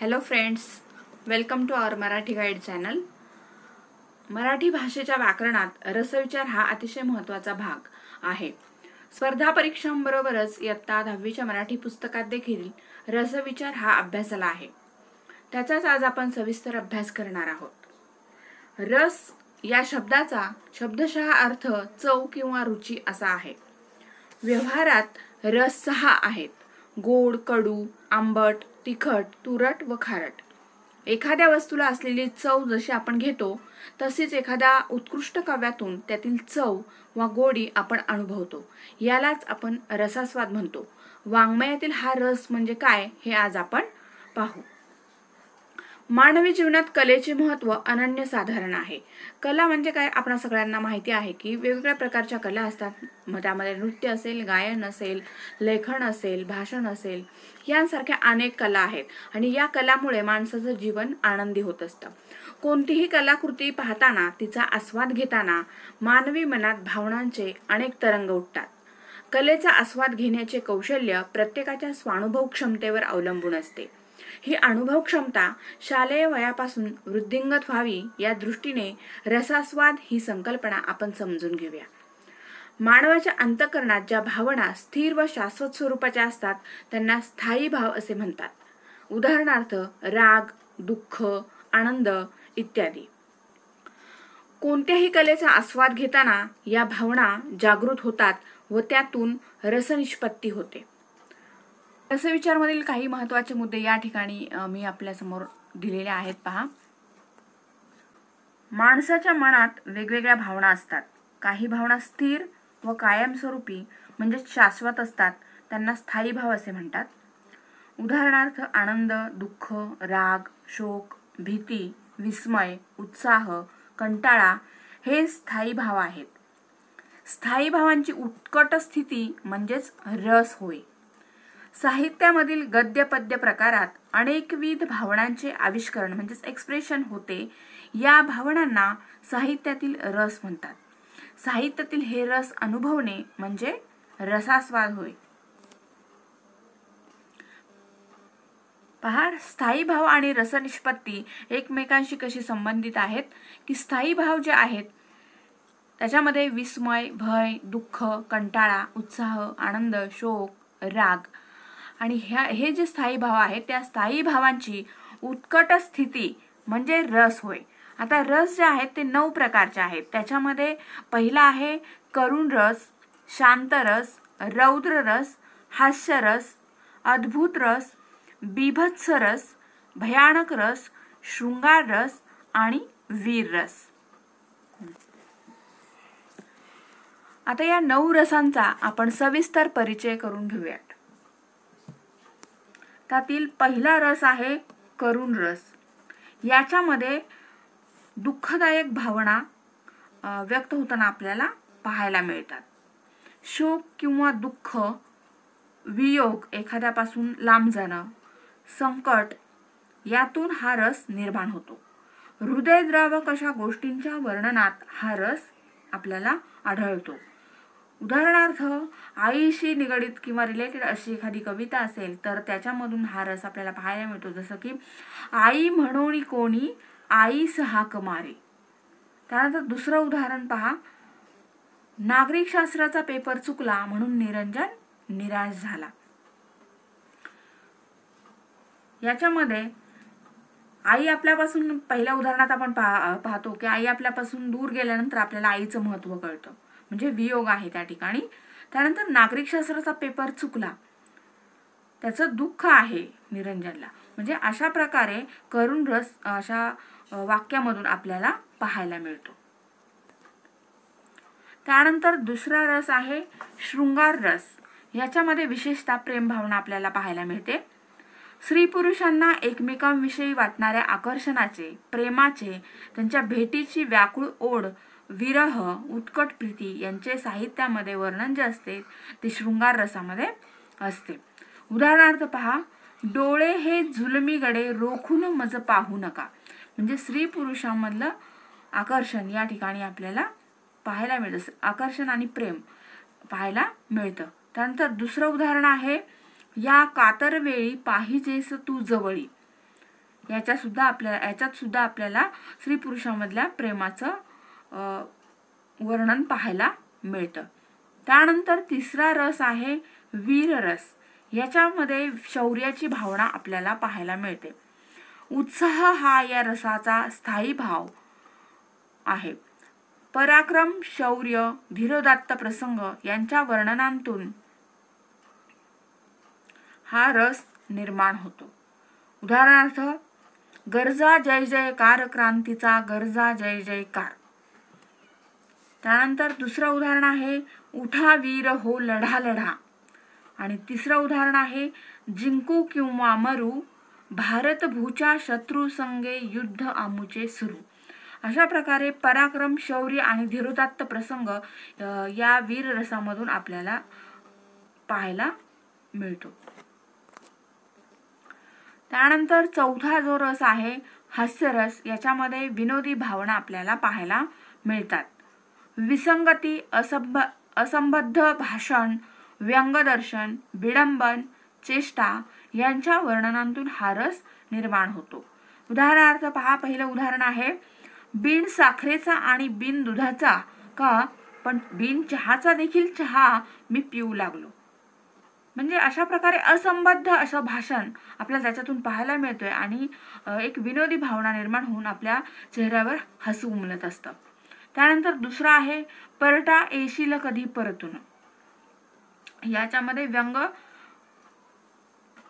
Hello friends, welcome to our Marathi guide channel. Marathi भाषेच्या व्याकरणात रसविचार हा अतिशय महत्त्वाचा भाग आहे. स्पर्धा परीक्षांबरोबरच इयत्ता 10वीच्या मराठी पुस्तकात देखील रसविचार हा अभ्यासाला आहे. त्याचाच आज आपण सविस्तर अभ्यास करणार आहोत. रस या शब्दाचा शब्दशः अर्थ चव किंवा रुची असा आहे. व्यवहारात रस 6 आहेत: गोड, कडू, आंबट, तिखट, तुरट व खारट. एखाद्या वस्तूला असलेली चव जशी आपण घेतो तशीच एखाद्या उत्कृष्ट काव्यातून त्यातील चव वा गोडी आपण अनुभवतो. यालाच आपण रसास्वाद म्हणतो. वाङ्मयातील हा रस म्हणजे काय हे आज आपण पाहू. मानवी जीवनात कलेचे महत्त्व अनन्यसाधारण आहे. कला म्हणजे काय आपण सगळ्यांना माहिती आहे की वेगवेगळ्या प्रकारच्या कला असतात. मग त्यामध्ये नृत्य असेल, गायन असेल, लेखन असेल, भाषण असेल, यांसारख्या अनेक कला आहेत आणि या कलामुळे माणसाचं जीवन आनंदी होत असतं. कोणतीही कलाकृती पाहताना, तिचा आस्वाद घेताना मानवी मनात भावनांचे अनेक तरंग उठतात. कलेचा आस्वाद घेण्याचे कौशल्य प्रत्येकाच्या स्वानुभव क्षमतेवर अवलंबून असते. ही अनुभव क्षमता शालेय वयापासून वृद्धिंगत व्हावी या दृष्टीने रसास्वाद ही संकल्पना आपण समजून घेऊया. मानवाच्या अंतःकरणात ज्या भावना स्थिर व शाश्वत स्वरूपाच्या असतात त्यांना स्थायी भाव असे म्हणतात. उदाहरणार्थ राग, दुःख, आनंद इत्यादी. कोणत्याही कलेचा आस्वाद घेताना या भावना जागृत होतात व त्यातून रसनिष्पत्ती होते. रसविचारमधील काही महत्त्वाचे मुद्दे या ठिकाणी मी आपल्या समोर दिलेले आहेत. पहा. माणसाच्या मनात वेगवेगळ्या भावना असतात. काही भावना स्थिर व कायमस्वरूपी म्हणजे शाश्वत असतात, त्यांना स्थायी भाव असे म्हणतात. उदाहरणार्थ आनंद, दुःख, राग, शोक, भीती, विस्मय, उत्साह, कंटाळा हे स्थायी भाव आहेत. स्थायी भावांची उत्कट स्थिती म्हणजेच रस होय. साहित्यामधील गद्य पद्य प्रकारात अनेकविध भावनांचे आविष्करण म्हणजेच एक्सप्रेशन होते. या भावनांना साहित्यातील रस म्हणतात. साहित्यातील हे रस अनुभवणे म्हणजे रसास्वाद होय. पहा, स्थायी भाव आणि रसनिष्पत्ती एकमेकांशी कशी संबंधित आहेत की स्थायी भाव जे आहेत त्याच्यामध्ये विस्मय, भय, दुःख, कंटाळा, उत्साह, आनंद, शोक, राग आणि हे जे स्थायी भाव आहेत त्या स्थायी भावांची उत्कट स्थिती म्हणजे रस होय. आता रस जे आहेत ते 9 प्रकारचे आहेत. त्याच्यामध्ये पहिला आहे करुण रस, शांत रस, रौद्र रस, हास्य रस, अद्भुत रस, बीभत्स रस, भयानक रस, शृंगार रस आणि वीर रस. आता या 9 रसांचा आपण सविस्तर परिचय करून घेऊयात. त्यातील पहिला रस आहे करुण रस. याच्यामध्ये दुःखदायक भावना व्यक्त होताना आपल्याला पाहायला मिळतात. शोक किंवा दुःख, वियोग, एखाद्यापासून लांब जाणं, संकट यातून हा रस निर्माण होतो. हृदयद्रावक अशा गोष्टींच्या वर्णनात हा रस आपल्याला आढळतो. उदाहरणार्थ आईशी निगडीत किंवा रिलेटेड अशी एखादी कविता असेल तर त्याच्यामधून हा रस आपल्याला पाहायला मिळतो. जसं की आई म्हणोनी कोणी आईस हाक मारे. त्यानंतर दुसरं उदाहरण पहा, नागरिक शास्त्राचा पेपर चुकला म्हणून निरंजन निराश झाला. याच्यामध्ये आई आपल्यापासून, पहिल्या उदाहरणात आपण पाहतो की आई आपल्यापासून दूर गेल्यानंतर आपल्याला आईचं महत्त्व कळतं म्हणजे वियोग आहे त्या ठिकाणी. त्यानंतर नागरिक शास्त्राचा पेपर चुकला, त्याचं दुःख आहे निरंजनला. म्हणजे अशा प्रकारे करुण रस अशा वाक्यामधून आपल्याला पाहायला मिळतो. त्यानंतर दुसरा रस आहे शृंगार रस. याच्यामध्ये विशेषतः प्रेम भावना आपल्याला पाहायला मिळते. स्त्री पुरुषांना एकमेकांविषयी वाटणाऱ्या आकर्षणाचे, प्रेमाचे, त्यांच्या भेटीची व्याकुळ ओढ, विरह, उत्कट प्रीती यांचे साहित्यामध्ये वर्णन जे असते ते शृंगार रसामध्ये असते. उदाहरणार्थ पहा, डोळे हे जुलमी गडे रोखून मज पाहू नका. म्हणजे स्त्री पुरुषांमधलं आकर्षण या ठिकाणी आपल्याला पाहायला मिळतं. आकर्षण आणि प्रेम पाहायला मिळतं. त्यानंतर दुसरं उदाहरण आहे, या कातर वेळी पाहिजेस तू जवळी. याच्यात सुद्धा आपल्याला स्त्री पुरुषामधल्या प्रेमाचं वर्णन पाहायला मिळतं. त्यानंतर तिसरा रस आहे वीर रस. याच्यामध्ये शौर्याची भावना आपल्याला पाहायला मिळते. उत्साह हा या रसाचा स्थायी भाव आहे. पराक्रम, शौर्य, धीरोदात्त प्रसंग यांच्या वर्णनांतून हा रस निर्माण होतो. उदाहरणार्थ, गरजा जय जयकार, क्रांतीचा गरजा जय जयकार. त्यानंतर दुसरं उदाहरण आहे उठा वीर हो लढा लढा. आणि तिसरं उदाहरण आहे जिंकू किंवा मरू, भारत भूच्या शत्रू संगे युद्ध आमुचे सुरू. अशा प्रकारे पराक्रम, शौर्य आणि धीरोदात्त प्रसंग या वीर रसामधून आपल्याला पाहायला मिळतो. त्यानंतर चौथा जो रस आहे हास्यरस. याच्यामध्ये विनोदी भावना आपल्याला पाहायला मिळतात. विसंगती, असंबद्ध भाषण, व्यंगदर्शन, विडंबन, चेष्टा यांच्या वर्णनांतून हा रस निर्माण होतो. उदाहरणार्थ पहा, पहिलं उदाहरण आहे बिन साखरेचा आणि बिन दुधाचा का पण बिन चहाचा देखील चहा मी पिऊ लागलो. म्हणजे अशा प्रकारे असंबद्ध असं भाषण आपल्याला त्याच्यातून पाहायला मिळतोय आणि एक विनोदी भावना निर्माण होऊन आपल्या चेहऱ्यावर हसू उमलत असतं. त्यानंतर दुसरा आहे परटा येशील कधी परतून. याच्यामध्ये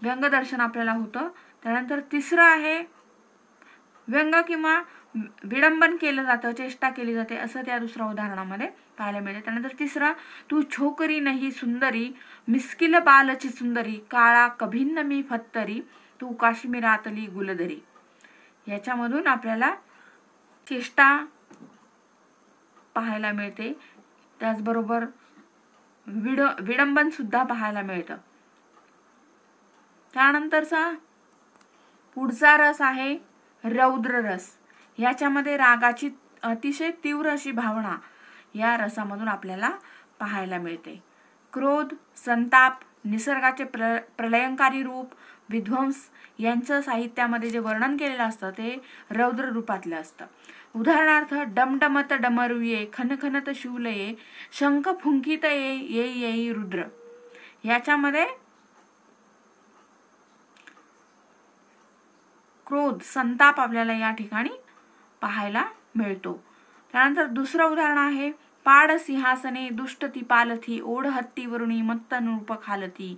व्यंगदर्शन आपल्याला होतं. त्यानंतर तिसरं आहे व्यंग किंवा विडंबन केलं जातं, चेष्टा केली जाते असं त्या दुसऱ्या उदाहरणामध्ये पाहायला मिळते. त्यानंतर तिसरा तू छोकरी नाही सुंदरी, मिस्किल बालची सुंदरी, काळा कभिन्न मी फत्तरी, तू काश्मीरातली गुलदरी. याच्यामधून आपल्याला चेष्टा पाहायला मिळते. त्याचबरोबर विडंबन सुद्धा पाहायला मिळतं. त्यानंतरचा पुढचा रस आहे रौद्र रस. याच्यामध्ये रागाची अतिशय तीव्र अशी भावना या रसामधून आपल्याला पाहायला मिळते. क्रोध, संताप, निसर्गाचे प्रलयंकारी रूप, विध्वंस यांचं साहित्यामध्ये जे वर्णन केलेलं असतं ते रौद्र रूपातलं असतं. उदाहरणार्थ डमडमत डमरुये, खनखनत शूलये, शंख फुंकित येई येई रुद्र. याच्यामध्ये क्रोध, संताप आपल्याला या ठिकाणी पाहायला मिळतो. त्यानंतर दुसरं उदाहरण आहे पाड सिंहासने दुष्टती पालथी, ओढ हत्तीवरुणी मत्त नृप खालती,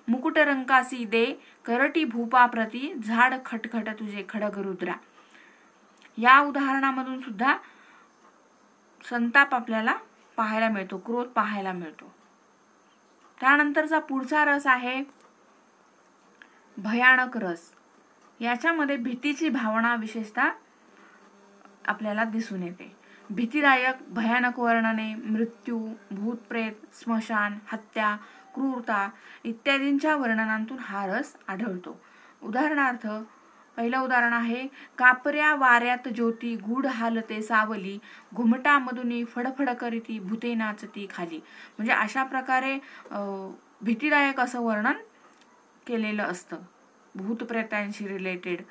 मुकुट रंकासी दे करटी भूपा प्रती, झाड खटखट तुझे खडग रुद्रा. या उदाहरणामधून सुद्धा संताप आपल्याला पाहायला मिळतो, क्रोध पाहायला मिळतो. त्यानंतरचा पुढचा रस आहे भयानक रस. याच्यामध्ये भीतीची भावना विशेषतः आपल्याला दिसून येते. भीतिदायक, भयानक वर्णने, मृत्यू, भूतप्रेत, स्मशान, हत्या, क्रूरता इत्यादींच्या वर्णनांतून हा रस आढळतो. उदाहरणार्थ पहिलं उदाहरण आहे कापऱ्या वाऱ्यात ज्योती, गूढ हालते सावली, घुमटामधुनी फडफड करीती, भूते नाचती खाली. म्हणजे अशा प्रकारे भीतिदायक असं वर्णन केलेलं असतं. भूतप्रेतांशी रिलेटेड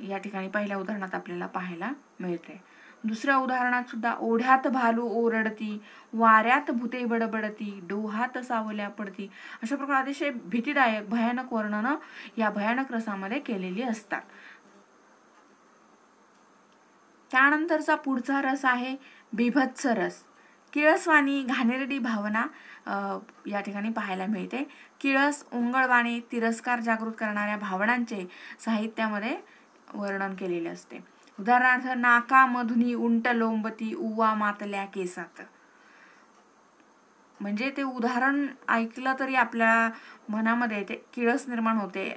या ठिकाणी पहिल्या उदाहरणात आपल्याला पाहायला मिळते. दुसऱ्या उदाहरणात सुद्धा ओढ्यात भालू ओरडती, वाऱ्यात भूते बडबडती, डोहात सावल्या पडती. अशा प्रकारे अतिशय भीतिदायक भयानक वर्णनं या भयानक रसामध्ये केलेली असतात. त्यानंतरचा पुढचा रस आहे बिभत्स रस. किळसवाणी, घाणेरडी भावना या ठिकाणी पाहायला मिळते. किळस, ओंगळवाणे, तिरस्कार जागृत करणाऱ्या भावनांचे साहित्यामध्ये वर्णन केलेले असते. उदाहरणार्थ नाका मधुनी उंट लोंबती, उवा मातल्या केसात. म्हणजे ते उदाहरण ऐकलं तरी आपल्या मनामध्ये ते किळस निर्माण होते,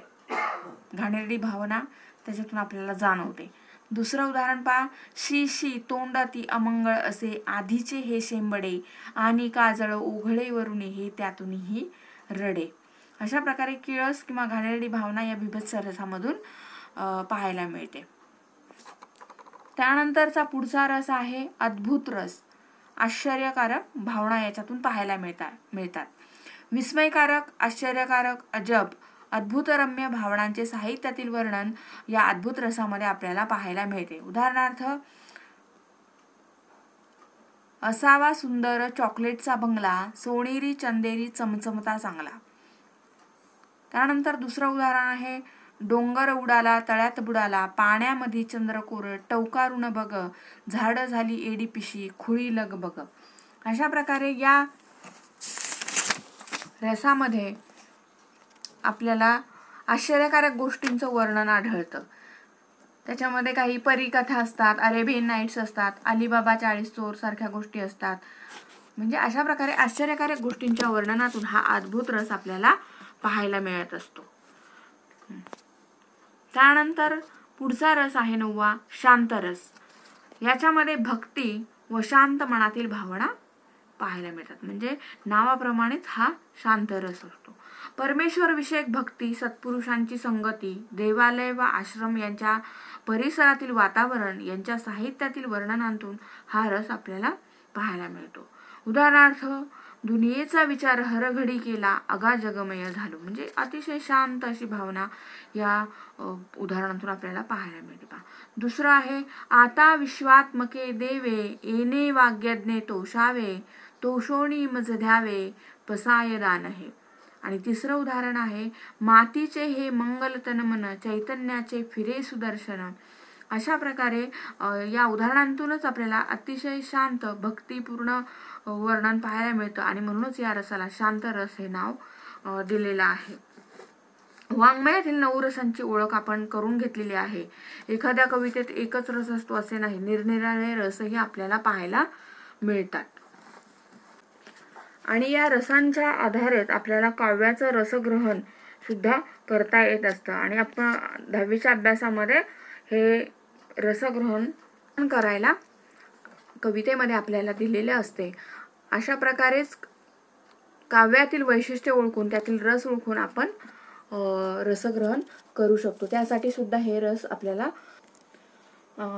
घाणेरडी भावना त्याच्यातून आपल्याला जाणवते. दुसरं उदाहरण पहा शी शी तोंडाती अमंगळ असे, आधीचे हे शेंबडे आणि काजळ ओघळेवरून हे त्यातूनही रडे. अशा प्रकारे किळस किंवा घाणेरडी भावना या बिभत्स रसामधून पाहायला मिळते. त्यानंतरचा पुढचा रस आहे अद्भुत रस. आश्चर्यकारक भावना याच्यातून पाहायला मिळतात. विस्मयकारक, आश्चर्यकारक, अजब, अद्भुतरम्य भावनांचे साहित्यातील वर्णन या अद्भुत रसामध्ये आपल्याला पाहायला मिळते. उदाहरणार्थ, असावा सुंदर चॉकलेटचा बंगला, सोनेरी चंदेरी चमचमता चांगला. त्यानंतर दुसरं उदाहरण आहे, डोंगर उडाला तळ्यात बुडाला, पाण्यामध्ये चंद्रकोर, टवकारुण बग, झाड झाली एडी पिशी, खुळी लग बग. अशा प्रकारे या रसामध्ये आपल्याला आश्चर्यकारक गोष्टींचं वर्णन आढळतं. त्याच्यामध्ये काही परीकथा असतात, अरेबियन नाईट्स असतात, अलीबाबा 40 चोर सारख्या गोष्टी असतात. म्हणजे अशा प्रकारे आश्चर्यकारक गोष्टींच्या वर्णनातून हा अद्भुत रस आपल्याला पाहायला मिळत असतो. त्यानंतर पुढचा रस आहे 9वा, शांत रस. याच्यामध्ये भक्ती व शांत मनातील भावना पाहायला मिळतात. म्हणजे नावाप्रमाणेच हा शांत रस असतो. परमेश्वर विषयक भक्ती, सत्पुरुषांची संगती, देवालय व आश्रम यांच्या परिसरातील वातावरण यांच्या साहित्यातील वर्णनांतून हा रस आपल्याला पाहायला मिळतो. उदाहरणार्थ, दुनियेचा विचार हरघडी केला, अगा जगमय झालो. म्हणजे अतिशय शांत अशी भावना या उदाहरणातून आपल्याला पाहायला मिळते. दुसरं आहे, आता विश्वात्मके देवे, येणे वाग्यज्ञे तोषावे, तोषोणी मज द्यावे, पसाय दान हे. आणि तिसरं उदाहरण आहे, मातीचे हे मंगल तनमन, चैतन्याचे फिरे सुदर्शन. अशा प्रकारे या उदाहरणांतूनच आपल्याला अतिशय शांत भक्तिपूर्ण वर्णन पाहायला मिळतं आणि म्हणूनच या रसाला शांत रस हे नाव दिलेलं आहे. वाङ्मयातील 9 रसांची ओळख आपण करून घेतलेली आहे. एखाद्या कवितेत एकच रस असतो असे नाही, निरनिराळे रसही आपल्याला पाहायला मिळतात. आणि या रसांच्या आधारेच आपल्याला काव्याचं रसग्रहण सुद्धा करता येत असतं. आणि आपण 10वीच्या अभ्यासामध्ये हे रसग्रहण करायला कवितेमध्ये आपल्याला दिलेले असते. अशा प्रकारेच काव्यातील वैशिष्ट्य ओळखून त्यातील रस ओळखून आपण रसग्रहण करू शकतो. त्यासाठी सुद्धा हे रस आपल्याला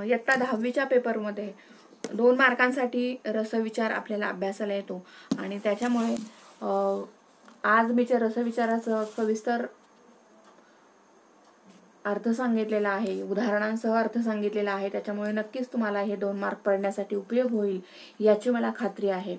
इयत्ता 10वीच्या पेपरमध्ये 2 मार्कांसाठी रसविचार आपल्याला अभ्यासाला येतो. आणि त्याच्यामुळे आज मी रसविचाराचं सविस्तर अर्थ सांगितलेला आहे, उदाहरणांसह अर्थ सांगितलेला आहे. त्याच्यामुळे नक्कीच तुम्हाला हे 2 मार्क पडण्यासाठी उपयोग होईल याची मला खात्री आहे.